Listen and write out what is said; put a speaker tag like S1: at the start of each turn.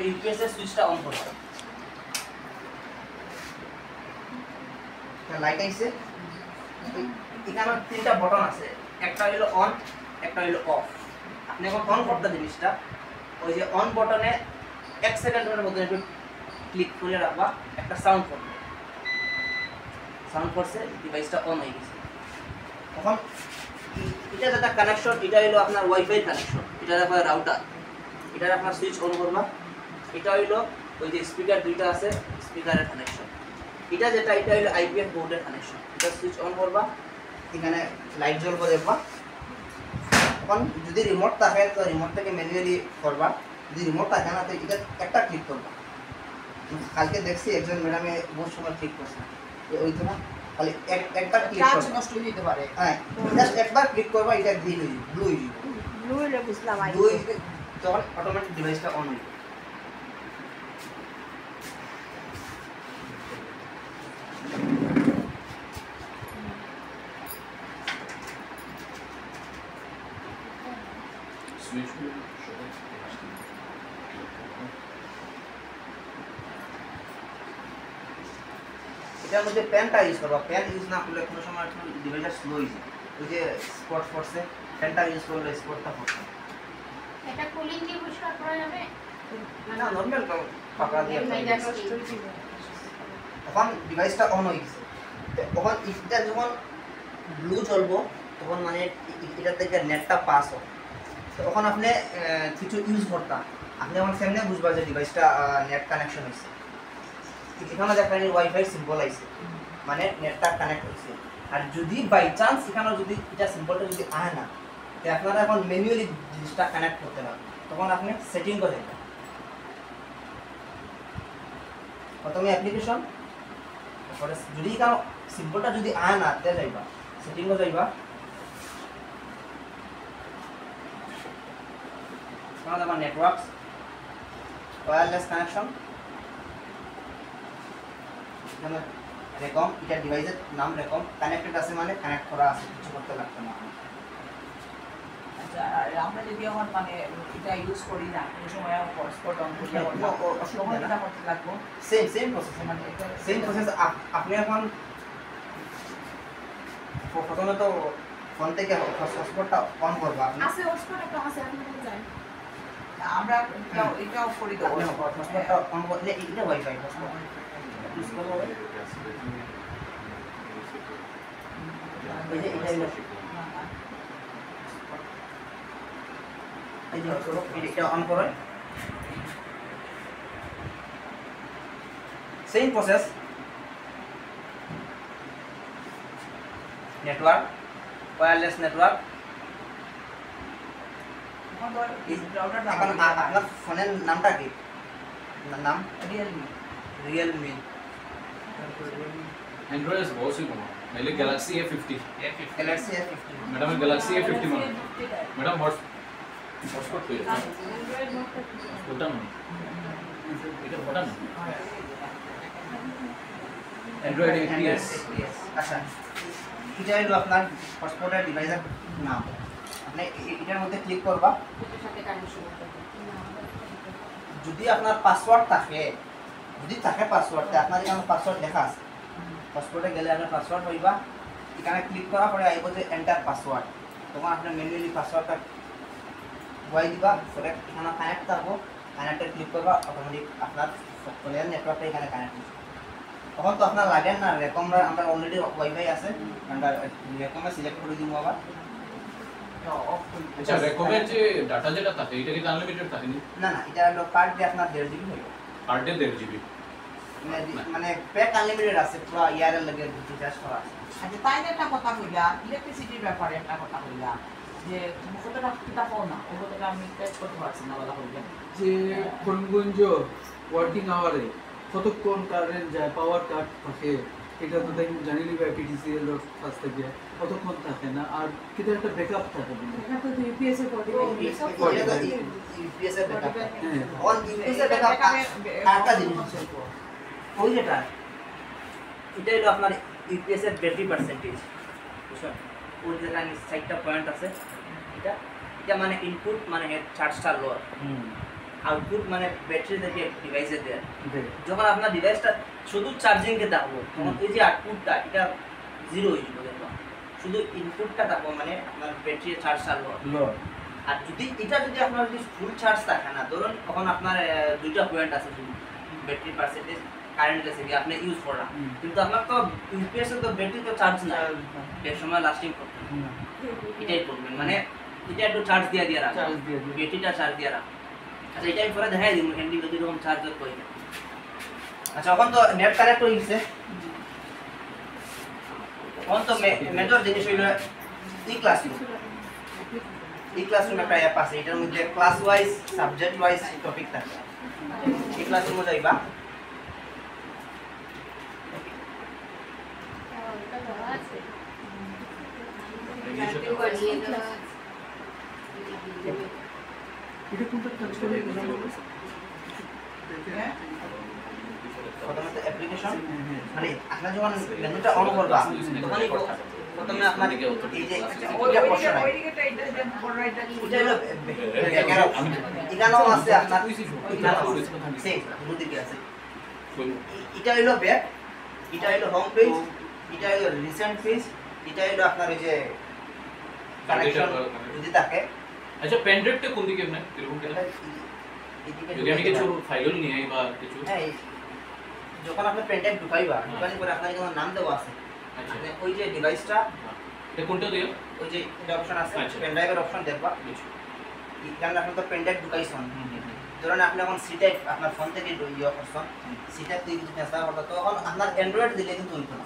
S1: তারপরে ইউপিএস এর সুইচটা অন করব লাইট আইছে এখানে তিনটা বাটন আছে একটা হলো অন একটা হলো অফ আপনি এখন অন করতে জিনিসটা ওই যে অন বাটনে 1 সেকেন্ডের মধ্যে একটু ক্লিক করে রাখবা একটা সাউন্ড করবে সাউন্ড করছে ডিভাইসটা অন হয়ে গেছে এখন এটা যেটা কানেকশন এটা হলো আপনার ওয়াইফাই কানেকশন এটা আপনার রাউটার এটা আপনার সুইচ অন করবা এটা হলো ওই যে স্পিকার দুইটা আছে স্পিকারের কানেকশন এটা যেটা এটা হলো আইপিএস বোর্ডের কানেকশন এটা সুইচ অন করবা এখানে লাইট জ্বলবে দেখবা এখন যদি রিমোট থাকে তো রিমোট থেকে ম্যানুয়ালি করবা যদি রিমোট থাকে না তো এটা একটা ক্লিক করবা কালকে দেখছি একজন ম্যাডামে বহুত সময় ক্লিক করছে ওই তো না খালি একবার ক্লিক করবা নষ্ট হয়ে যেতে পারে হ্যাঁ জাস্ট একবার ক্লিক করবা এটা গ্রিন হয়ে যাবে ব্লু হয়ে যাবে ব্লু হলে বুঝলাম ব্লু তখন অটোমেটিক ডিভাইসটা অন হয়ে যাবে এটার মধ্যে পেনটা ইউজ করবা পেন ইউজ না করলে কোনো সময় ডিভাইসটা স্লো হয়ে যায় ওই যে স্পট পড়ছে পেনটা ইউজ করলে স্পটটা পড়ছে
S2: এটা কুলিং দিয়ে পরিষ্কার করা যাবে
S1: না নরমাল পাকড়া দিয়ে এখন ডিভাইসটা অন হয়ে গেছে তখন এটা যখন ব্লু জ্বলবো তখন মানে এটা থেকে নেটটা পাস হবে তখন আপনি কিছু ইউজ করতাম আপনি আমার সামনে বুঝবা যে ডিভাইসটা নেট কানেকশন হয়েছে এখানে দেখা যায় ওয়াইফাই সিম্বল আইছে মানে নেটটা কানেক্ট হয়েছে আর যদি বাই চান্স এখানে যদি এটা সিম্বলটা যদি আয় না তো আপনারা এখন ম্যানুয়ালি জিনিসটা কানেক্ট করতে পারবেন তখন আপনি সেটিং করে দেবেন প্রথমে অ্যাপ্লিকেশন তারপরে যদি কারো সিম্বলটা যদি আয় না তে যাইবা সেটিংও যাইবা তাহলে আমার নেটওয়ার্কস ওয়্যারলেস কানেকশন এখানে রেকম এটা ডিভাইসের নাম রেকম কানেক্টেড আছে মানে কানেক্ট করা আছে কিছু করতে লাগবে না
S3: আচ্ছা আমরা যদি আমার মানে এটা ইউজ করি না এই সময় হটস্পট অন করি অসুবিধা করতে লাগবে
S1: সেম প্রসেস মানে সেম প্রসেস আপনি এখন প্রথমে তো ফোন থেকে হটস্পটটা অন করবা আপনি
S2: আছে হটস্পট একটা আছে আপনি জানেন
S3: আমরা এটাও করি দেবো
S1: হটস্পটটা অন করলে এটা ওয়াইফাই হটস্পট ইউজ করবো এটা অন করে same process network wireless network আপনার ফোনের নামটা কি নাম রিয়েলমি
S4: एंड्रॉइड से बहुत सी कमा पहले Galaxy A50
S1: Galaxy A50
S4: madam Galaxy A50 में मैडम हॉटस्पॉट पे बटन इधर बटन एंड्रॉइड APS
S1: আচ্ছা এটা হলো আপনার হটস্পটের ডিভাইসের নাম আপনি এটার মধ্যে ক্লিক করবা যদি আপনার পাসওয়ার্ড থাকে পাসওয়ার্ডটা আপনার এখানে পাসওয়ার্ড লেখা আছে পাসওয়ার্ডে গেলে আপনার পাসওয়ার্ড হইবা এখানে ক্লিক করার পরে আইব যে এন্টার পাসওয়ার্ড তখন আপনি ম্যানুয়ালি পাসওয়ার্ডটা বয়াই দিবা পরে এখানে কানেক্ট থাকবো কানেক্টে ক্লিক করবা অটোমেটিক আপনার ফোনের নেটওয়ার্কটা এখানে কানেক্ট হচ্ছে তখন তো আপনার লাগে না রেকম আমরা অলরেডি ওয়াইফাই আছে আমরা রেকমে সিলেক্ট করে দিব আবার
S4: আচ্ছা রেকমের যে ডাটা যেটা থাকে এটা কি আনলিমিটেড থাকে
S1: না এটা হলো কার্ড দিয়ে আপনার 1.5 GB হইব
S4: পার ডে 1.5 GB
S1: মানে প্যাক আনলিমিটেড আছে পুরো ইয়ারের লাগে রিচার্জ করা আছে
S3: আচ্ছা তাই একটা কথা কইলা ইলেকট্রিসিটির ব্যাপারে একটা কথা কইলা যে কতটা কিতা পাও না ও কতটা আমি টেস্ট করতে পারছি না বলা কইলা
S5: যে কোনগঞ্জ ওয়ার্কিং আওয়ারে কতক্ষণ কারেন্ট যায় পাওয়ার কাট থাকে এটা তো তাই জানি নিবা পিটিসিএল এর কাছ থেকে কতক্ষণ থাকে না আর কিটা একটা ব্যাকআপ থাকে
S2: এটা তো ইউপিএস এর কোড
S1: ইউপিএস এর ব্যাকআপ অন ইউপিএস এর ব্যাকআপ একটা জিনিস আছে ওই যেটা এটা হলো আপনার ইউপিএস এর ব্যাটারি পার্সেন্টেজ বুঝছেন ওই জায়গায় 60টা পয়েন্ট আছে এটা মানে ইনপুট মানে চার্জটা লো আউটপুট মানে ব্যাটারি থেকে ডিভাইসে দেয়
S5: দেখ।
S1: যখন আপনার ডিভাইসটা শুধু চার্জিংকে থাকবো তখন এই যে আউটপুটটা এটা জিরো হয়ে যাবে দেখুন শুধু ইনপুটটা থাকবো মানে আপনার ব্যাটারি চার্জ চালু হবে
S5: লড
S1: আর যদি এটা যদি আপনার যদি ফুল চার্জ থাকে না ধরুন তখন আপনার দুইটা পয়েন্ট আছে ব্যাটারি পার্সেন্টেজ কারেন্ট আছে কি আপনি ইউজ করলাম কিন্তু আপনার তো ইউপিএস তো ব্যাটারি তো চার্জ না এক সময় লাস্টিং করতে এটাই করবেন মানে এটা একটু চার্জ দিয়ে দিয়ে রাখবেন
S5: চার্জ দিয়ে দিই।
S1: ব্যাটারিটা চার্জ দিয়ে রাখবেন আচ্ছা এটা আমি পরে দেখাই দিব হ্যান্ডি যদি এরকম চার্জ করে আচ্ছা এখন তো নেট কানেক্ট হয়ে গেছে এখন তো মেজর জিনিস হইল ই ক্লাসরুম এই ক্লাসরুম একটা অ্যাপ আছে এটার মধ্যে class wise subject wise topic থাকে এই ক্লাসরুমে যাইবা
S5: এটা কোনটা টাচ করে
S3: হ্যাঁ
S1: প্রথমে তো অ্যাপ্লিকেশন মানে আপনার যখন মেনুটা অন করবা তখনই প্রথমে আপনার এই যে এটা পোর্শন এটা হলো এখানেও আছে আপনার সেই দুদিকে আছে এটা হলো ব্যাক এটা হলো হোম পেজ এটা হলো রিসেন্ট পেজ এটা হলো আপনার এই যে কানেকশন যদি থাকে
S4: আচ্ছা পেন ড্রাইভটা কোন দিকে আপনার এরকম কেন যদি আমি কিছু ফাইল নিয়ে আই বা কিছু
S1: হ্যাঁ যখন আপনি পেন ড্রাইভ ঢুকাইবা ঢুকানোর পরে আপনার এখানে নাম দেওয়া আছে
S4: আচ্ছা
S1: মানে ওই যে ডিভাইসটা
S4: এটা কোনটা দিও
S1: ওই যে এটা অপশন আছে
S4: আচ্ছা।
S1: পেন ড্রাইভের অপশন দেখবা
S4: কিছু
S1: এখানে আপনি তো পেন ড্রাইভ ঢুকাইছেন ধরুন আপনি এখন সিটাই আপনার ফোন থেকে ইয়ে করছেন সিটা তুই কিছু ট্রান্সফার করতে তখন আপনার অ্যান্ড্রয়েড দিলে কিন্তু হইতো না